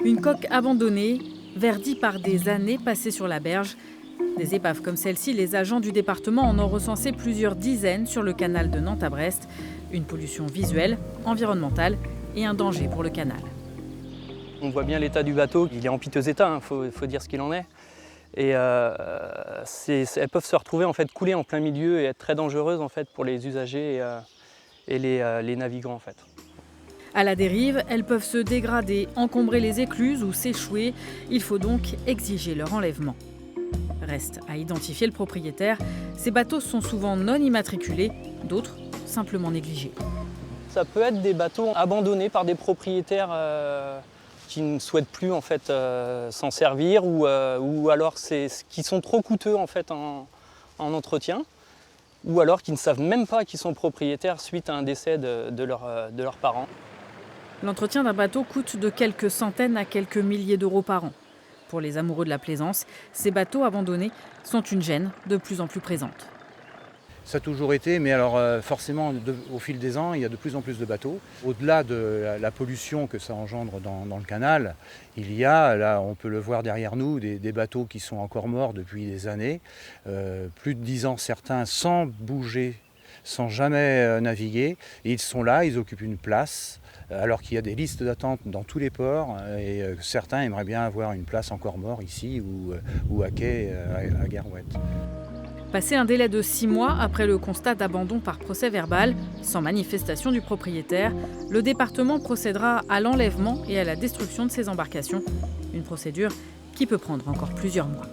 Une coque abandonnée, verdie par des années passées sur la berge. Des épaves comme celle-ci, les agents du département en ont recensé plusieurs dizaines sur le canal de Nantes à Brest. Une pollution visuelle, environnementale et un danger pour le canal. On voit bien l'état du bateau, il est en piteux état, faut dire ce qu'il en est. Et elles peuvent se retrouver en fait couler en plein milieu et être très dangereuses en fait pour les usagers et les navigants en fait. À la dérive, elles peuvent se dégrader, encombrer les écluses ou s'échouer. Il faut donc exiger leur enlèvement. Reste à identifier le propriétaire. Ces bateaux sont souvent non immatriculés, d'autres simplement négligés. Ça peut être des bateaux abandonnés par des propriétaires qui ne souhaitent plus en fait s'en servir ou alors qui sont trop coûteux en fait en entretien ou alors qui ne savent même pas qu'ils sont propriétaires suite à un décès de leurs parents. L'entretien d'un bateau coûte de quelques centaines à quelques milliers d'euros par an. Pour les amoureux de la plaisance, ces bateaux abandonnés sont une gêne de plus en plus présente. Ça a toujours été, mais alors forcément, au fil des ans, il y a de plus en plus de bateaux. Au-delà de la pollution que ça engendre dans le canal, il y a, là on peut le voir derrière nous, des bateaux qui sont encore morts depuis des années, plus de 10 ans certains, sans bouger, sans jamais naviguer. Et ils sont là, ils occupent une place, alors qu'il y a des listes d'attente dans tous les ports. Et certains aimeraient bien avoir une place encore mort ici ou à quai, à Garouette. Passé un délai de 6 mois après le constat d'abandon par procès verbal, sans manifestation du propriétaire, le département procédera à l'enlèvement et à la destruction de ces embarcations. Une procédure qui peut prendre encore plusieurs mois.